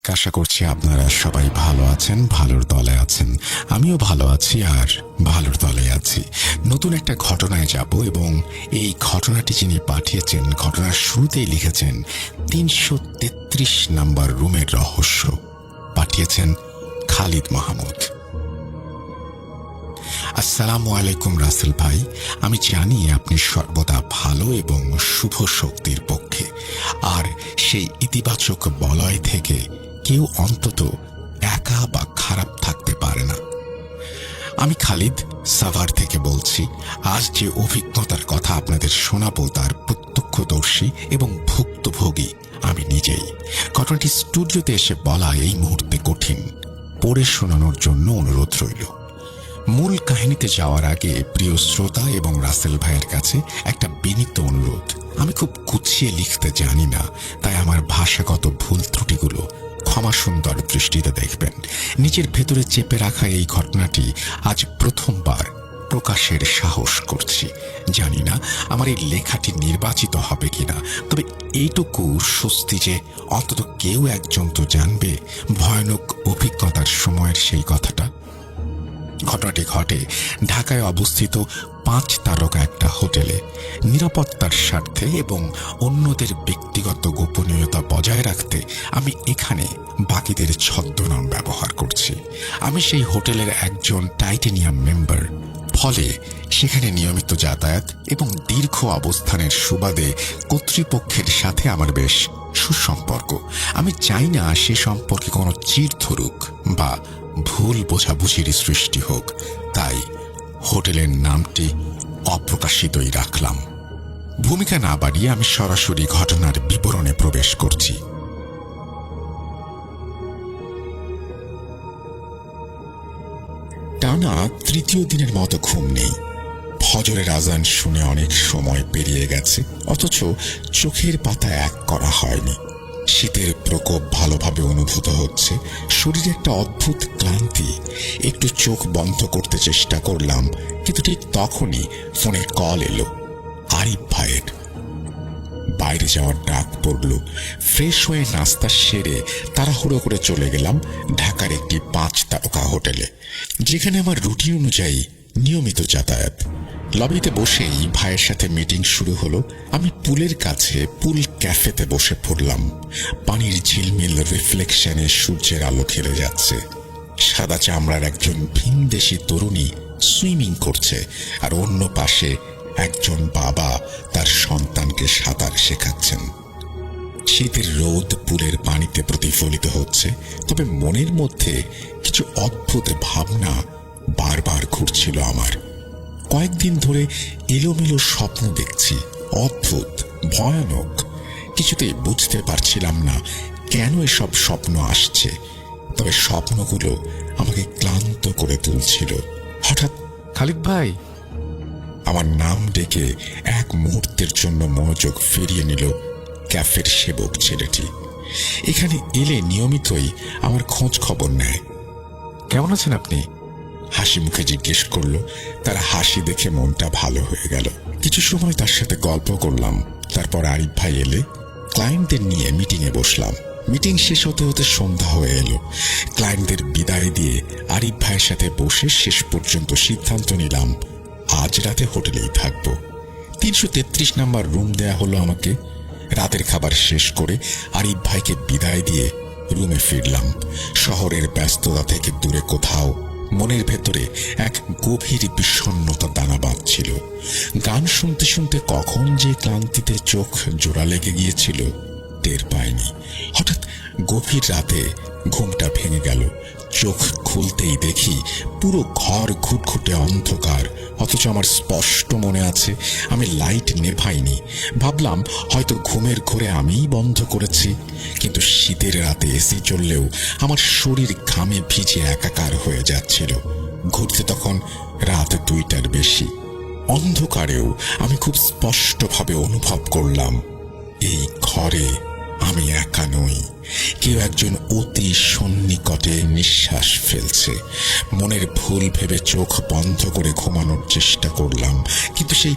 আশা করছি আপনারা সবাই ভালো আছেন, ভালোর দলে আছেন। আমিও ভালো আছি আর ভালোর দলে আছি। নতুন একটা ঘটনায় যাব এবং এই ঘটনাটি যিনি পাঠিয়েছেন, ঘটনার শুরুতেই লিখেছেন ৩৩৩ নাম্বার রুমের রহস্য। পাঠিয়েছেন খালিদ মাহমুদ। আসসালামু আলাইকুম রাসেল ভাই, আমি জানি আপনি সর্বদা ভালো এবং শুভ শক্তির পক্ষে, আর সেই ইতিবাচক বলয় থেকে কেউ অন্তত একা বা খারাপ থাকতে পারে না। আমি খালিদ সাভার থেকে বলছি। আজ যে অভিজ্ঞতার কথা আপনাদের শোনাবো তার প্রত্যক্ষদর্শী এবং ভুক্তভোগী আমি নিজেই। ঘটনাটি স্টুডিওতে এসে বলা এই মুহূর্তে কঠিন, পড়ে শোনানোর জন্য অনুরোধ রইল। মূল কাহিনীতে যাওয়ার আগে প্রিয় শ্রোতা এবং রাসেল ভাইয়ের কাছে একটা বিনীত অনুরোধ। আমি খুব গুছিয়ে লিখতে জানি না, তাই আমার ভাষাগত ভুল ত্রুটিগুলো ক্ষমা সুন্দর দৃষ্টিতে দেখবেন। নিজের ভেতরে চেপে রাখা এই ঘটনাটি আজ প্রথমবার প্রকাশের সাহস করছি। জানি না আমার এই লেখাটি নির্বাচিত হবে কিনা, তবে এইটুকু স্বস্তি যে অন্তত কেউ একজন তো জানবে ভয়ানক অভিজ্ঞতার সময়ের সেই কথাটা। ঘটনাটি ঘটে ঢাকায় অবস্থিত 5 তারকা একটা হোটেলে। নিরাপত্তার স্বার্থে এবং অন্যদের ব্যক্তিগত গোপনীয়তা বজায় রাখতে আমি এখানে বাকিদের ছদ্মনাম ব্যবহার করছি। আমি সেই হোটেলের একজন টাইটেনিয়াম মেম্বার, ফলে সেখানে নিয়মিত যাতায়াত এবং দীর্ঘ অবস্থানের সুবাদে কর্তৃপক্ষের সাথে আমার বেশ সুসম্পর্ক। আমি চাই না সে সম্পর্কে কোনো চিড় ধরুক বা ভুল বোঝাবুঝির সৃষ্টি হোক, তাই হোটেলের নামটি অপ্রকাশিতই রাখলাম। ভূমিকা না বাড়িয়ে আমি সরাসরি ঘটনার বিবরণে প্রবেশ করছি। টানা 3য় দিনের মতো ঘুম নেই। ফজরের আজান শুনে অনেক সময় পেরিয়ে গেছে, অথচ চোখের পাতা এক করা হয়নি। শীতের প্রকোপ ভালোভাবে অনুভূত হচ্ছে, শরীরে একটা অদ্ভুত ক্লান্তি। একটু চোখ বন্ধ করতে চেষ্টা করলাম, কিন্তু ঠিক তখনই ফোনে কল এলো আরিফ ভাইয়ের। বাইরে যাওয়ার ডাক পড়ল। ফ্রেশ হয়ে নাস্তা সেরে তাড়াহুড়ো করে চলে গেলাম ঢাকার একটি 5 তারকা হোটেলে, যেখানে আমার রুটিন অনুযায়ী নিয়মিত যাতায়াত। লবিতে বসেই ভাইয়ের সাথে মিটিং শুরু হলো। আমি পুলের কাছে পুল ক্যাফেতে বসে পড়লাম। পানির ঝিলমিল রিফ্লেকশনে সূর্যের আলো খেলে যাচ্ছে। সাদা চামড়ার একজন ভিনদেশী তরুণী সুইমিং করছে, আর অন্য পাশে একজন বাবা তার সন্তানকে সাঁতার শেখাচ্ছেন। শীতের রোদ পুলের পানিতে প্রতিফলিত হচ্ছে, তবে মনের মধ্যে কিছু অদ্ভুত ভাবনা বারবার ঘুরছিল আমার। কয়েকদিন ধরে এলোমেলো স্বপ্ন দেখছি, অদ্ভুত, ভয়ানক। কিছুতেই বুঝতে পারছিলাম না কেন এসব স্বপ্ন আসছে, তবে স্বপ্নগুলো আমাকে ক্লান্ত করে তুলছিল। হঠাৎ খালিদ ভাই আমার নাম ডেকে এক মুহূর্তের জন্য মনোযোগ ফিরিয়ে নিল ক্যাফের সেবক ছেলেটি। এখানে এলে নিয়মিতই আমার খোঁজ খবর নেয়। কেমন আছেন আপনি? হাসি মুখে জিজ্ঞেস করলো। তার হাসি দেখে মনটা ভালো হয়ে গেল। কিছু সময় তার সাথে গল্প করলাম। তারপর আরিফ ভাই এলে, ক্লায়েন্টদের নিয়ে মিটিংয়ে বসলাম। মিটিং শেষ হতে হতে সন্ধ্যা হয়ে এলো। ক্লায়েন্টদের বিদায় দিয়ে আরিফ ভাইয়ের সাথে বসে শেষ পর্যন্ত সিদ্ধান্ত নিলাম আজ রাতে হোটেলেই থাকব। ৩৩৩ নাম্বার রুম দেয়া হলো আমাকে। রাতের খাবার শেষ করে আরিফ ভাইকে বিদায় দিয়ে রুমে ফিরলাম। শহরের ব্যস্ততা থেকে দূরে কোথাও মনের ভেতরে এক গভীর বিষণ্ণতা দানা বাঁধছিল। গান শুনতে শুনতে কখন যে ক্লান্তিতে চোখ জোড়া লেগে গিয়েছিল টের পাইনি। হঠাৎ গভীর রাতে ঘুমটা ভেঙে গেল। চোখ খুলতেই দেখি পুরো ঘর ঘুটঘুটে অন্ধকার, অথচ আমার স্পষ্ট মনে আছে আমি লাইট নেভাইনি। ভাবলাম হয়তো ঘুমের ঘোরে আমিই বন্ধ করেছি, কিন্তু শীতের রাতে এসি চললেও আমার শরীর ঘামে ভিজে একাকার হয়ে যাচ্ছিল। ঘুরতে তখন রাত 2টার বেশি। অন্ধকারেও আমি খুব স্পষ্টভাবে অনুভব করলাম এই ঘরে আমি একা নই। কেউ একজন অতি সন্নিকটে নিঃশ্বাস ফেলছে। মনের ভুল ভেবে চোখ বন্ধ করে ঘুমানোর চেষ্টা করলাম, কিন্তু সেই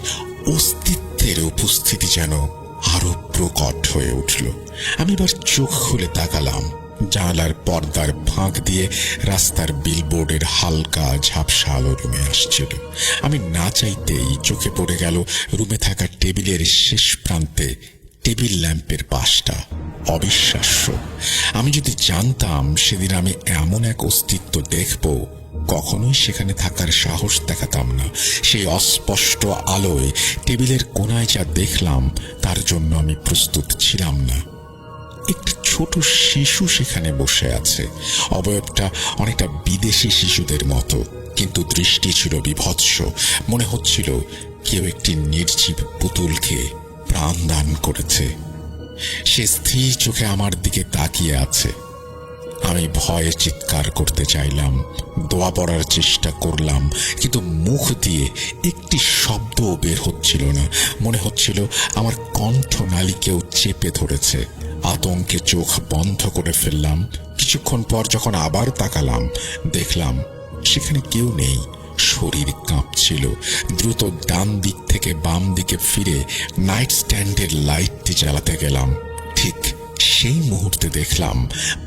অস্তিত্বের উপস্থিতি যেন আরো প্রকট হয়ে উঠল। আমি এবার চোখ খুলে তাকালাম। জানালার পর্দার ফাঁক দিয়ে রাস্তার বিলবোর্ডের হালকা ঝাপসা আলো রুমে আসছিল। আমি না চাইতেই চোখে পড়ে গেল রুমে থাকা টেবিলের শেষ প্রান্তে টেবিল ল্যাম্পের পাশটা। অবিশ্বাস্য! আমি যদি জানতাম সেদিন আমি এমন এক অস্তিত্ব দেখব, কখনোই সেখানে থাকার সাহস দেখাতাম না। সেই অস্পষ্ট আলোয় টেবিলের কোনায় যা দেখলাম তার জন্য আমি প্রস্তুত ছিলাম না। একটি ছোট শিশু সেখানে বসে আছে। অবয়বটা অনেকটা বিদেশি শিশুদের মতো, কিন্তু দৃষ্টি ছিল বিভৎস। মনে হচ্ছিল কেউ একটি নির্জীব পুতুলকে প্রাণ দান করেছে। সে স্থির চোখে আমার দিকে তাকিয়ে আছে। আমি ভয়ে চিৎকার করতে চাইলাম, দোয়া পড়ার চেষ্টা করলাম, কিন্তু মুখ দিয়ে একটি শব্দও বের হচ্ছিল না। মনে হচ্ছিল আমার কণ্ঠনালী কেউ চেপে ধরেছে। আতঙ্কে চোখ বন্ধ করে ফেললাম। কিছুক্ষণ পর যখন আবার তাকালাম, দেখলাম সেখানে কেউ নেই। শরীর কাঁপছিল। দ্রুত ডান দিক থেকে বাম দিকে ফিরে নাইট স্ট্যান্ডের লাইটটি জ্বালাতে গেলাম। ঠিক সেই মুহূর্তে দেখলাম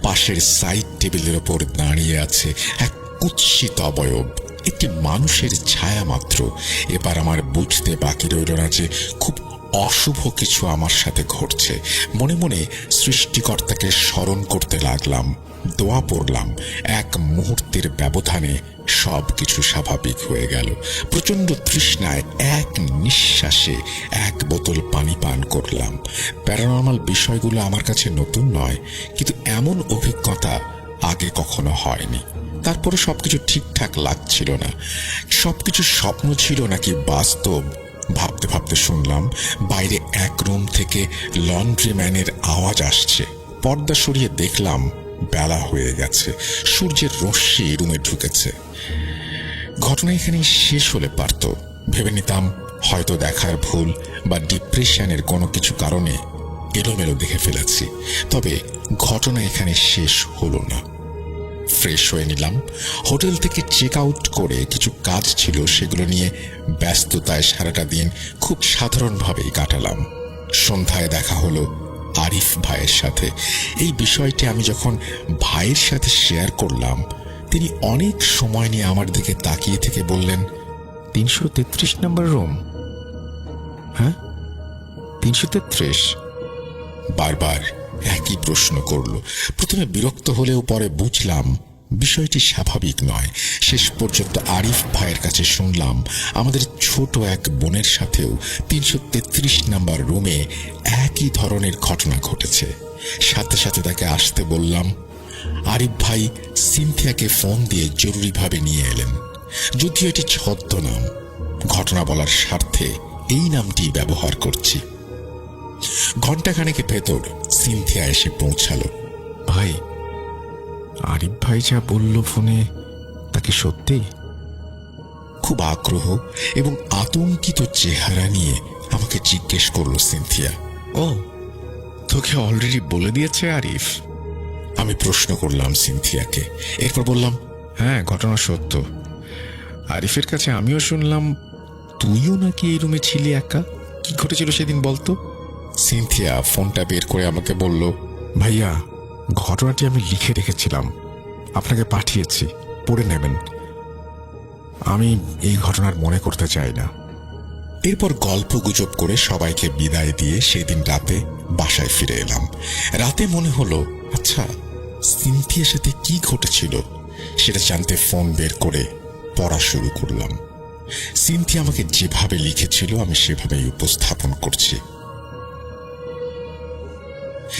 পাশের সাইড টেবিলের ওপর দাঁড়িয়ে আছে এক কুৎসিত অবয়ব, একটি মানুষের ছায়া মাত্র। এবার আমার বুঝতে বাকি রইল না যে খুব অশুভ কিছু আমার সাথে ঘটছে। মনে মনে সৃষ্টিকর্তাকে স্মরণ করতে লাগলাম, দোয়া পড়লাম। এক মুহূর্তের ব্যবধানে সবকিছু স্বাভাবিক হয়ে গেল। প্রচন্ড তৃষ্ণায় এক নিঃশ্বাসে এক বোতল পানি পান করলাম। প্যারানর্মাল বিষয়গুলো আমার কাছে নতুন নয়, কিন্তু এমন অভিজ্ঞতা আগে কখনো হয়নি। তারপরে সবকিছু ঠিকঠাক লাগছিল না। সবকিছু স্বপ্ন ছিল নাকি বাস্তব ভাবতে ভাবতে শুনলাম বাইরে এক রুম থেকে লন্ড্রি ম্যানের আওয়াজ আসছে। পর্দা সরিয়ে দেখলাম বেলা হয়ে গেছে। সূর্যের রশ্মি রুমে ঢুকেছে। ঘটনা এখানেই শেষ হলে পারত। ভেবে নিতাম হয়তো দেখার ভুল বা ডিপ্রেশনের কোনো কিছু কারণে এলোমেলো দেখে ফেলেছি। তবে ঘটনা এখানে শেষ হলো না। ফ্রেশ হয়ে নিলাম। হোটেল থেকে চেক আউট করে কিছু কাজ ছিল, সেগুলো নিয়ে ব্যস্ততায় সারাটা দিন খুব সাধারণভাবেই কাটালাম। সন্ধ্যায় দেখা হলো আরিফ ভাইয়ের সাথে। এই বিষয়টি আমি যখন ভাইয়ের সাথে শেয়ার করলাম, তিনি অনেক সময় নিয়ে আমার দিকে তাকিয়ে থেকে বললেন, 333 নম্বর রুম? হ্যাঁ, 333। বারবার একই প্রশ্ন করল। প্রথমে বিরক্ত হলেও পরে বুঝলাম বিষয়টি স্বাভাবিক নয়। শেষ পর্যন্ত আরিফ ভাইয়ের কাছে শুনলাম আমাদের ছোট এক বোনের সাথেও 333 নাম্বার রুমে একই ধরনের ঘটনা ঘটেছে। সাথে সাথে তাকে আসতে বললাম। আরিফ ভাই সিনথিয়াকে ফোন দিয়ে জরুরিভাবে নিয়ে এলেন। যদিও এটি ছদ্মনাম, ঘটনা বলার স্বার্থে এই নামটি ব্যবহার করছি। ঘণ্টাখানেকের ভেতর সিনথিয়া এসে পৌঁছালো। ভাই, আরিফ ভাই যা বলল ফোনে তা কি সত্যি? খুব আগ্রহ এবং আতঙ্কিত চেহারা নিয়ে আমাকে জিজ্ঞেস করলো সিনথিয়া। ও, তোকে অলরেডি বলে দিয়েছে আরিফ? আমি প্রশ্ন করলাম সিনথিয়াকে। এরপর বললাম, হ্যাঁ, ঘটনা সত্য। আরিফের কাছে আমিও শুনলাম তুইও নাকি এই রুমে ছিলি একা। কি ঘটেছিল সেদিন বলতো? সিনথিয়া ফোনটা বের করে আমাকে বলল, ভাইয়া, ঘটনাটি আমি লিখে রেখেছিলাম, আপনাকে পাঠিয়েছি, পড়ে নেবেন। আমি এই ঘটনার মনে করতে চাই না। এরপর গল্প গুজব করে সবাইকে বিদায় দিয়ে সেদিন রাতে বাসায় ফিরে এলাম। রাতে মনে হলো, আচ্ছা সিনথিয়ার সাথে কি ঘটেছিল সেটা জানতে ফোন বের করে পড়া শুরু করলাম। সিনথিয়া আমাকে যেভাবে লিখেছিল আমি সেভাবেই উপস্থাপন করছি।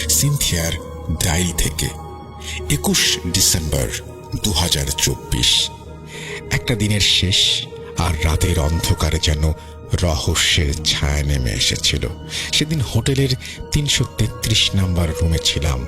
সিনথিয়ার ডায়েরি থেকে 21 ডিসেম্বর 2024। একটা দিনের শেষ আর রাতের অন্ধকারে যেন রহস্যের ছায়া নেমে এসেছিল। সেদিন হোটেলের 333 নাম্বার রুমে ছিলাম।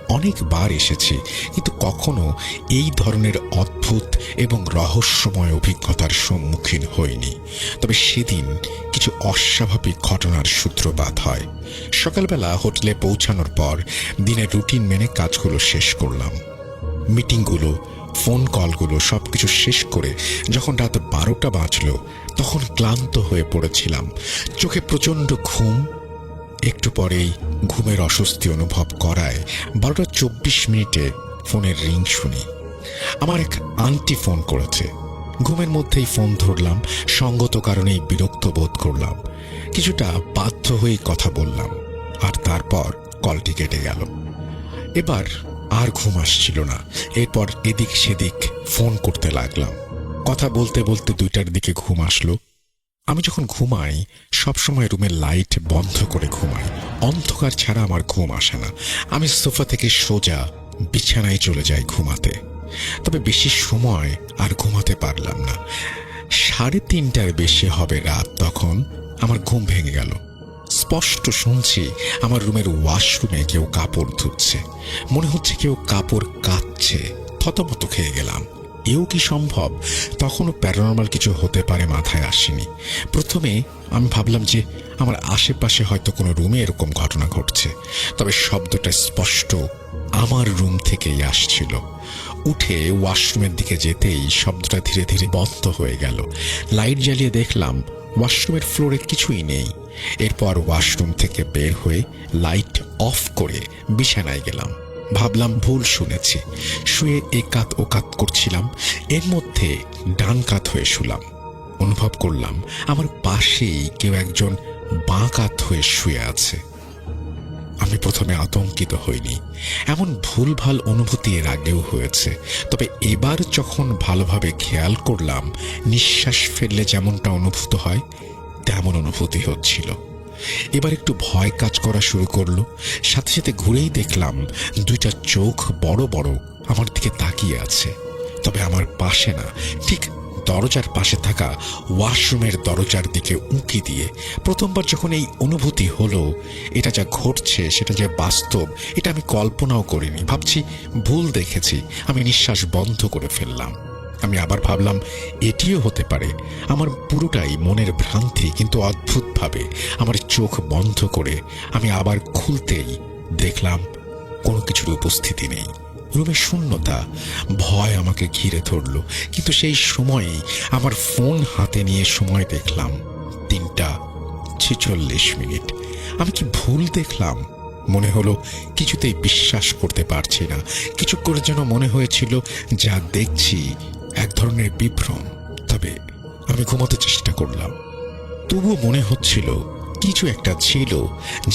অনেকবার এসেছি, কিন্তু কখনো এই ধরনের অদ্ভুত এবং রহস্যময় অভিজ্ঞতার সম্মুখীন হইনি। তবে সেদিন কিছু অস্বাভাবিক ঘটনার সূত্রপাত হয়। সকালবেলা হোটেলে পৌঁছানোর পর দিনের রুটিন মেনে কাজগুলো শেষ করলাম। মিটিংগুলো, ফোন কলগুলো সবকিছু শেষ করে যখন রাত 12টা বাজল, তখন ক্লান্ত হয়ে পড়েছিলাম। চোখে প্রচণ্ড ঘুম। একটু পরেই ঘুমের অস্বস্তি অনুভব করায় 12:24 ফোনের রিং শুনি। আমার এক আন্টি ফোন করেছে। ঘুমের মধ্যেই ফোন ধরলাম, সঙ্গত কারণেই বিরক্ত বোধ করলাম, কিছুটা বাধ্য হয়ে কথা বললাম, আর তারপর কলটি কেটে গেল। এবার আর ঘুম আসছিল না। এরপর এদিক সেদিক ফোন করতে লাগলাম। কথা বলতে বলতে 2টার দিকে ঘুম আসলো। আমি যখন ঘুমাই সবসময় রুমের লাইট বন্ধ করে ঘুমাই। অন্ধকার ছাড়া আমার ঘুম আসে না। আমি সোফা থেকে সোজা বিছানায় চলে যাই ঘুমাতে। তবে বেশি সময় আর ঘুমাতে পারলাম না। 3:30টার বেশি হবে রাত, তখন আমার ঘুম ভেঙে গেল। স্পষ্ট শুনছি আমার রুমের ওয়াশরুমে কেউ কাপড় ধুচ্ছে। মনে হচ্ছে কেউ কাপড় কাচ্ছে। থতমত খেয়ে গেলাম, এও কি সম্ভব? তখনও প্যারানর্মাল কিছু হতে পারে মাথায় আসেনি। প্রথমে আমি ভাবলাম যে আমার আশেপাশে হয়তো কোনো রুমে এরকম ঘটনা ঘটছে, তবে শব্দটা স্পষ্ট আমার রুম থেকেই আসছিল। উঠে ওয়াশরুমের দিকে যেতেই শব্দটা ধীরে ধীরে বন্ধ হয়ে গেল। লাইট জ্বালিয়ে দেখলাম ওয়াশরুমের ফ্লোরে কিছুই নেই। এরপর ওয়াশরুম থেকে বের হয়ে লাইট অফ করে বিছানায় গেলাম। ভাবলাম ভুল শুনেছি। শুয়ে একাত ওকাত করছিলাম, এর মধ্যে ডান কাত হয়ে শুলাম। অনুভব করলাম আমার পাশেই কেউ একজন বাঁ কাত হয়ে শুয়ে আছে। আমি প্রথমে আতঙ্কিত হইনি। এমন ভুলভাল অনুভূতি এর আগেও হয়েছে, তবে এবার যখন ভালোভাবে খেয়াল করলাম, নিঃশ্বাস ফেললে যেমনটা অনুভূত হয় তেমন অনুভূতি হচ্ছিল। এবার একটু ভয় কাজ করা শুরু করলো। সাথে সাথে ঘুরেই দেখলাম 2টা চোখ বড় বড় আমার দিকে তাকিয়ে আছে, তবে আমার পাশে না, ঠিক দরজার পাশে থাকা ওয়াশরুমের দরজার দিকে উঁকি দিয়ে। প্রথমবার যখন এই অনুভূতি হলো, এটা যা ঘটছে সেটা যে বাস্তব, এটা আমি কল্পনাও করিনি। ভাবছি ভুল দেখেছি। আমি নিঃশ্বাস বন্ধ করে ফেললাম। আমি আবার ভাবলাম এটিও হতে পারে আমার পুরোটাই মনের ভ্রান্তি, কিন্তু অদ্ভুতভাবে আমার চোখ বন্ধ করে আমি আবার খুলতেই দেখলাম কোনো কিছুর উপস্থিতি নেই। রুমে শূন্যতা। ভয় আমাকে ঘিরে ধরল, কিন্তু সেই সময়েই আমার ফোন হাতে নিয়ে সময় দেখলাম 3:46। আমি কি ভুল দেখলাম? মনে হলো কিছুতেই বিশ্বাস করতে পারছি না। কিছুক্ষণ যেন মনে হয়েছিল যা দেখছি এক ধরনের বিভ্রম। তবে আমি ঘুমোতে চেষ্টা করলাম। তবুও মনে হচ্ছিল কিছু একটা ছিল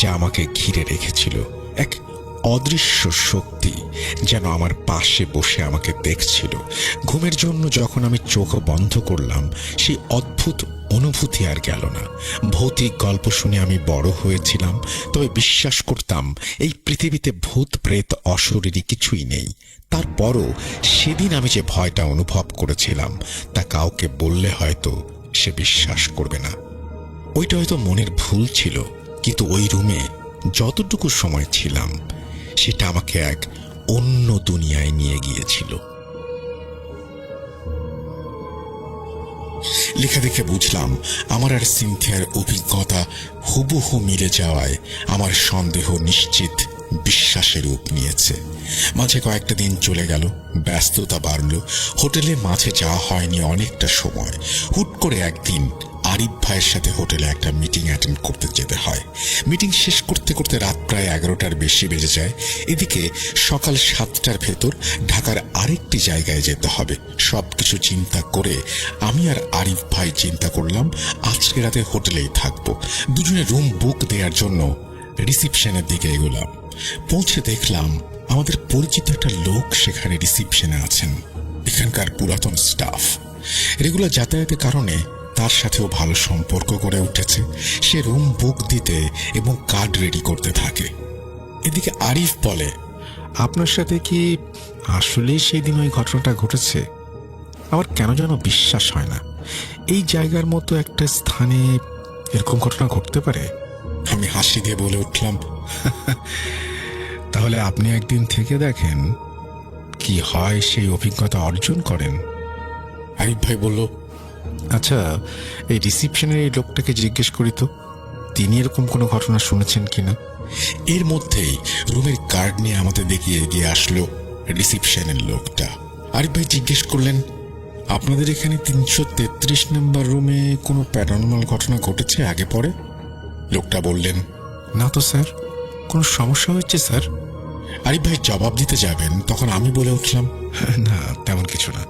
যা আমাকে ঘিরে রেখেছিল। এক অদৃশ্য শক্তি যেন আমার পাশে বসে আমাকে দেখছিল। ঘুমের জন্য যখন আমি চোখ বন্ধ করলাম, সেই অদ্ভুত অনুভূতি আর গেল না। ভৌতিক গল্প শুনে আমি বড় হয়েছিলাম, তবে বিশ্বাস করতাম এই পৃথিবীতে ভূত প্রেত অশরীরী কিছুই নেই। তারপরও সেদিন আমি যে ভয়টা অনুভব করেছিলাম তা কাউকে বললে হয়তো সে বিশ্বাস করবে না। ওইটা হয়তো মনের ভুল ছিল, কিন্তু ওই রুমে যতটুকু সময় ছিলাম সেটা আমাকে এক অন্য দুনিয়ায় নিয়ে গিয়েছিল। লেখা দেখে বুঝলাম আমার আর সিনথিয়ার অভিজ্ঞতা হুবহু মিলে যাওয়ায় আমার সন্দেহ নিশ্চিত বিশ্বাসের রূপ নিয়েছে। মাঝে কয়েকটা দিন চলে গেল, ব্যস্ততা বাড়ল, হোটেলে মাঝে যাওয়া হয়নি অনেকটা সময়। হুট করে একদিন আরিফ ভাইয়ের সাথে হোটেলে একটা মিটিং অ্যাটেন্ড করতে যেতে হয়। মিটিং শেষ করতে করতে রাত প্রায় 11টার বেশি বেজে যায়। এদিকে সকাল 7টার ভেতর ঢাকার আরেকটি জায়গায় যেতে হবে। সবকিছু চিন্তা করে আমি আর আরিফ ভাই চিন্তা করলাম আজকে রাতে হোটেলেই থাকবো। দুজনে রুম বুক দেওয়ার জন্য রিসিপশনের দিকে এগোলাম। পৌঁছে দেখলাম আমাদের পরিচিত একটা লোক সেখানে রিসিপশনে আছেন, এখানকার পুরাতন স্টাফ। রেগুলার যাতায়াতের কারণে তার সাথেও ভালো সম্পর্ক গড়ে উঠেছে। সে রুম বুক দিতে এবং কার্ড রেডি করতে থাকে। এদিকে আরিফ বলে, আপনার সাথে কি আসলেই সেই দিন ওই ঘটনাটা ঘটেছে? আমার কেন যেন বিশ্বাস হয় না এই জায়গার মতো একটা স্থানে এরকম ঘটনা ঘটতে পারে। আমি হাসি দিয়ে বলে উঠলাম, তাহলে আপনি একদিন থেকে দেখেন কি হয়, সেই অভিজ্ঞতা অর্জন করেন। আরিফ ভাই বলল, আচ্ছা, এই রিসিপশনের এই লোকটাকে জিজ্ঞেস করি তো, তিনি এরকম কোনো ঘটনা শুনেছেন কিনা। এর মধ্যেই রুমের কার্ড নিয়ে আমাদের দিকে এগিয়ে আসলো রিসিপশনের লোকটা। আরিফ ভাই জিজ্ঞেস করলেন, আপনাদের এখানে 333 নম্বর রুমে কোনো প্যারানর্মাল ঘটনা ঘটেছে আগে পরে? লোকটা বললেন, না তো স্যার। কোনো সমস্যা হচ্ছে স্যার? আরিফ ভাই জবাব দিতে যাবেন, তখন আমি বলে উঠলাম, না, তেমন কিছু না।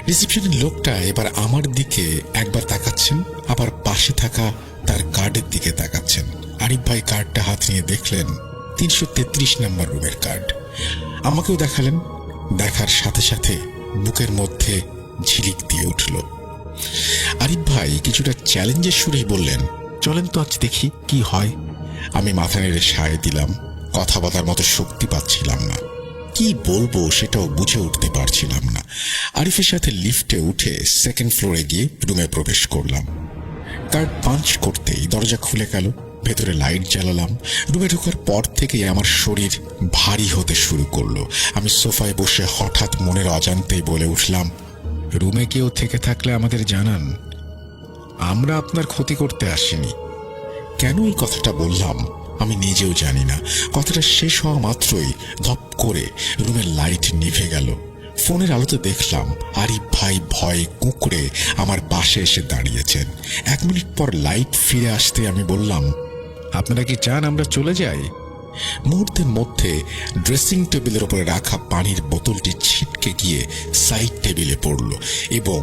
রিসেপশনের লোকটা এবার আমার দিকে একবার তাকাচ্ছেন, আবার পাশে থাকা তার কার্ডের দিকে তাকাচ্ছেন। আরিফ ভাই কার্ডটা হাত নিয়ে দেখলেন 333 নম্বর রুমের কার্ড। আমাকেও দেখালেন। দেখার সাথে সাথে বুকের মধ্যে ঝিলিক দিয়ে উঠল। আরিফ ভাই কিছুটা চ্যালেঞ্জের সুরেই বললেন, চলেন তো আজ দেখি কি হয়। আমি মাথা নেড়ে সায় দিলাম। কথা বলার মতো শক্তি পাচ্ছিলাম না, কি বলবো সেটাও বুঝে উঠতে পারছিলাম না। আরিফের সাথে লিফটে উঠে সেকেন্ড ফ্লোরে গিয়ে রুমে প্রবেশ করলাম। কার্ড পাঞ্চ করতেই দরজা খুলে গেল। ভেতরে লাইট জ্বালালাম। রুমে ঢোকার পর থেকেই আমার শরীর ভারী হতে শুরু করলো। আমি সোফায় বসে হঠাৎ মনের অজান্তেই বলে উঠলাম, রুমে কেউ থেকে থাকলে আমাদের জানান, আমরা আপনার ক্ষতি করতে আসিনি। কেন এই কথাটা বললাম আমি নিজেও জানি না। কথাটা শেষ হওয়া মাত্রই ধপ করে রুমের লাইট নিভে গেল। ফোনের আলোতে দেখলাম আরিফ ভাই ভয়ে কুঁকড়ে আমার পাশে এসে দাঁড়িয়েছেন। 1 মিনিট পর লাইট ফিরে আসতে আমি বললাম, আপনারা কি চান আমরা চলে যাই? মুহূর্তের মধ্যে ড্রেসিং টেবিলের উপরে রাখা পানির বোতলটি ছিটকে গিয়ে সাইড টেবিলে পড়ল এবং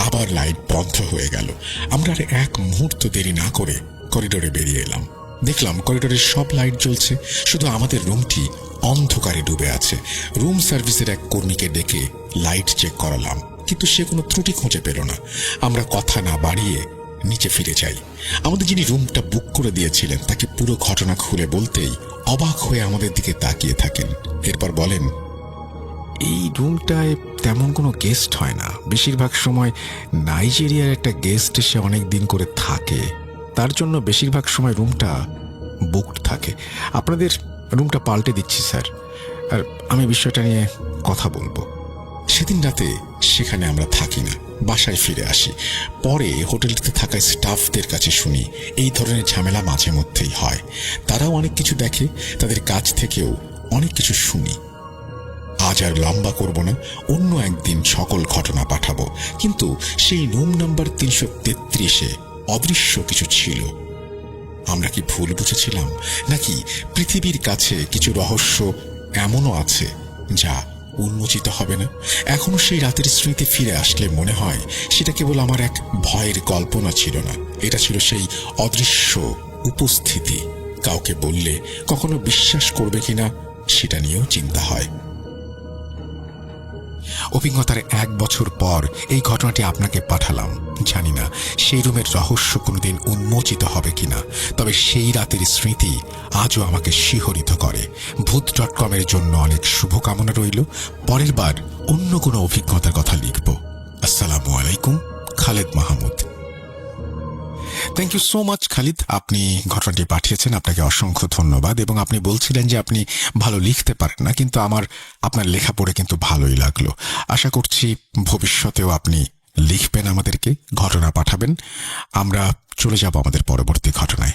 আবার লাইট বন্ধ হয়ে গেল। আমরা আর এক মুহূর্ত দেরি না করে করিডোরে বেরিয়ে এলাম। দেখলাম করিডোরের সব লাইট জ্বলছে, শুধু আমাদের রুমটি অন্ধকারে ডুবে আছে। রুম সার্ভিসের এক কর্মীকে ডেকে লাইট চেক করালাম, কিন্তু সে কোনো ত্রুটি খুঁজে পেল না। আমরা কথা না বাড়িয়ে নিচে ফিরে যাই। আমাদের যিনি রুমটা বুক করে দিয়েছিলেন তাকে পুরো ঘটনা খুলে বলতেই অবাক হয়ে আমাদের দিকে তাকিয়ে থাকেন। এরপর বলেন, এই রুমটায় তেমন কোনো গেস্ট হয় না। বেশিরভাগ সময় নাইজেরিয়ার একটা গেস্ট এসে অনেক দিন করে থাকে, তার জন্য বেশিরভাগ সময় রুমটা বুকড থাকে। আপনাদের রুমটা পাল্টে দিচ্ছি স্যার, আর আমি বিষয়টা নিয়ে কথা বলবো। সেদিন রাতে সেখানে আমরা থাকি না, বাসায় ফিরে আসি। পরে হোটেলটিতে থাকা স্টাফদের কাছে শুনি এই ধরনের ঝামেলা মাঝে মধ্যেই হয়। তারাও অনেক কিছু দেখে, তাদের কাছ থেকেও অনেক কিছু শুনি। আজ আর লম্বা করব না, অন্য একদিন সকল ঘটনা পাঠাবো। কিন্তু সেই রুম নাম্বার 333-এ অদৃশ্য কিছু ছিল। আমরা কি ভুল বুঝেছিলাম, নাকি পৃথিবীর কাছে কিছু রহস্য এমনও আছে যা উন্মোচিত হবে না? এখনো সেই রাতের স্মৃতি ফিরে আসলে মনে হয় সেটা কেবল আমার এক ভয়ের কল্পনা ছিল না, এটা ছিল সেই অদৃশ্য উপস্থিতি। কাউকে বললে কখনো বিশ্বাস করবে কিনা সেটা নিয়েও চিন্তা হয়। অভিজ্ঞতার 1 বছর পর এই ঘটনাটি আপনাকে পাঠালাম। জানি না সেই রুমের রহস্য কোনোদিন উন্মোচিত হবে কিনা, তবে সেই রাতের স্মৃতি আজও আমাকে শিহরিত করে। ভূত.com-এর জন্য অনেক শুভকামনা রইল। পরের বার অন্য কোনো অভিজ্ঞতার কথা লিখব। আসসালামু আলাইকুম, Khaled Mahmud. Thank you so much Khalid, আপনি ঘটনাটি পাঠিয়েছেন, আপনাকে অসংখ্য ধন্যবাদ। এবং আপনি বলছিলেন যে আপনি ভালো লিখতে পারেন না, কিন্তু আমার আপনার লেখা পড়ে কিন্তু ভালোই লাগলো। আশা করছি ভবিষ্যতেও আপনি লিখবেন, আমাদেরকে ঘটনা পাঠাবেন। আমরা চলে যাব আমাদের পরবর্তী ঘটনায়।